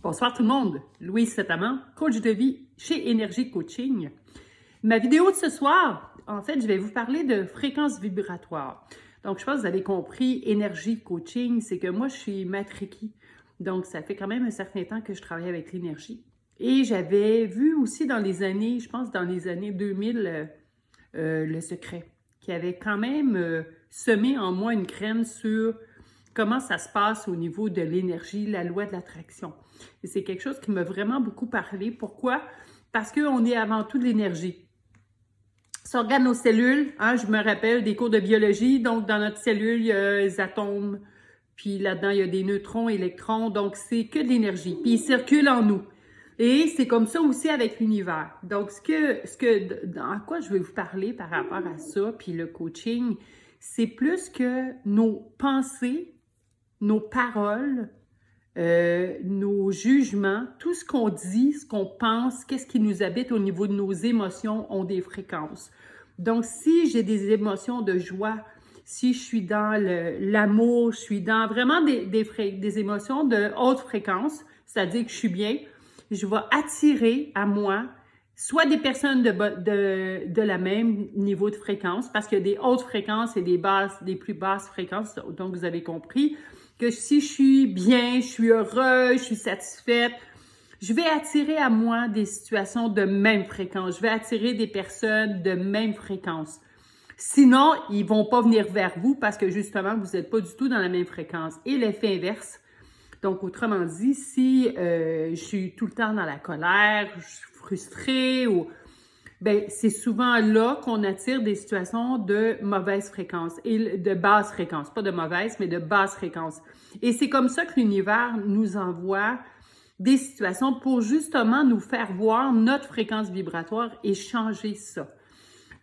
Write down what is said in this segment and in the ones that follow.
Bonsoir tout le monde, Louise Setaman, coach de vie chez Énergie Coaching. Ma vidéo de ce soir, en fait, je vais vous parler de fréquence vibratoire. Donc, je pense que vous avez compris, Énergie Coaching, c'est que moi, je suis maître Reiki. Donc, ça fait quand même un certain temps que je travaille avec l'énergie. Et j'avais vu aussi dans les années, je pense dans les années 2000, Le Secret, qui avait quand même semé en moi une graine sur comment ça se passe au niveau de l'énergie, la loi de l'attraction. Et c'est quelque chose qui m'a vraiment beaucoup parlé. Pourquoi? Parce qu'on est avant tout de l'énergie. Ça regarde nos cellules, hein, je me rappelle des cours de biologie, donc dans notre cellule, il y a les atomes, puis là-dedans, il y a des neutrons, électrons, donc c'est que de l'énergie, puis ils circulent en nous. Et c'est comme ça aussi avec l'univers. Donc, à quoi je vais vous parler par rapport à ça, puis le coaching, c'est plus que nos pensées, nos paroles, nos jugements, tout ce qu'on dit, ce qu'on pense, qu'est-ce qui nous habite au niveau de nos émotions ont des fréquences. Donc, si j'ai des émotions de joie, si je suis dans l'amour, je suis dans vraiment des émotions de haute fréquence, c'est-à-dire que je suis bien, je vais attirer à moi soit des personnes de la même niveau de fréquence, parce qu'il y a des hautes fréquences et des plus basses fréquences, donc vous avez compris que si je suis bien, je suis heureuse, je suis satisfaite, je vais attirer à moi des situations de même fréquence, je vais attirer des personnes de même fréquence. Sinon, ils ne vont pas venir vers vous parce que justement, vous n'êtes pas du tout dans la même fréquence. Et l'effet inverse, donc autrement dit, si je suis tout le temps dans la colère, je suis frustrée, ben c'est souvent là qu'on attire des situations de mauvaise fréquence et de basse fréquence, pas de mauvaise, mais de basse fréquence. Et c'est comme ça que l'univers nous envoie des situations pour justement nous faire voir notre fréquence vibratoire et changer ça.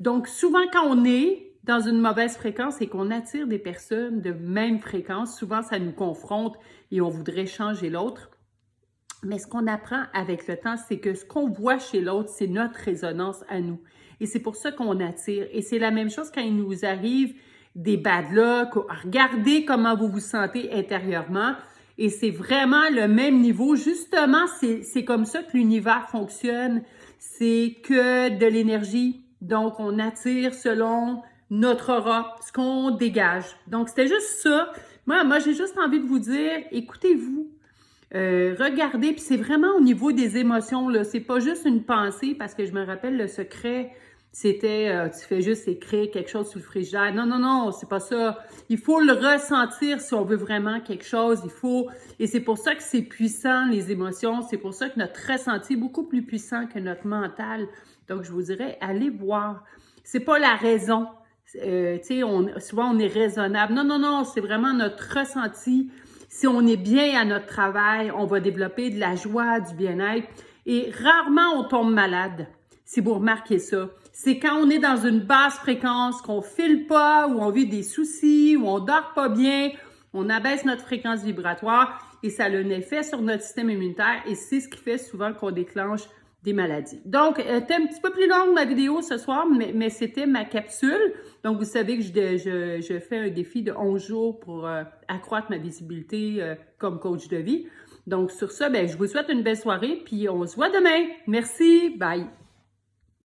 Donc, souvent, quand on est dans une mauvaise fréquence et qu'on attire des personnes de même fréquence, souvent, ça nous confronte et on voudrait changer l'autre. Mais ce qu'on apprend avec le temps, c'est que ce qu'on voit chez l'autre, c'est notre résonance à nous. Et c'est pour ça qu'on attire. Et c'est la même chose quand il nous arrive des bad luck. Regardez comment vous vous sentez intérieurement. Et c'est vraiment le même niveau. Justement, c'est comme ça que l'univers fonctionne. C'est que de l'énergie. Donc, on attire selon notre aura, ce qu'on dégage. Donc, c'était juste ça. Moi, j'ai juste envie de vous dire, écoutez-vous. Regardez, puis c'est vraiment au niveau des émotions, là. C'est pas juste une pensée, parce que je me rappelle, le secret, c'était tu fais juste écrire quelque chose sur le frigidaire. Non, non, non, c'est pas ça. Il faut le ressentir si on veut vraiment quelque chose. Et c'est pour ça que c'est puissant, les émotions. C'est pour ça que notre ressenti est beaucoup plus puissant que notre mental. Donc, je vous dirais, allez voir. C'est pas la raison. Tu sais, souvent on est raisonnable. Non, non, non, c'est vraiment notre ressenti. Si on est bien à notre travail, on va développer de la joie, du bien-être. Et rarement on tombe malade, si vous remarquez ça. C'est quand on est dans une basse fréquence, qu'on file pas, ou on vit des soucis, ou on dort pas bien, on abaisse notre fréquence vibratoire et ça a un effet sur notre système immunitaire et c'est ce qui fait souvent qu'on déclenche des maladies. Donc, c'était un petit peu plus longue ma vidéo ce soir, mais c'était ma capsule. Donc, vous savez que je fais un défi de 11 jours pour accroître ma visibilité comme coach de vie. Donc, sur ça, ben, je vous souhaite une belle soirée, puis on se voit demain. Merci, bye!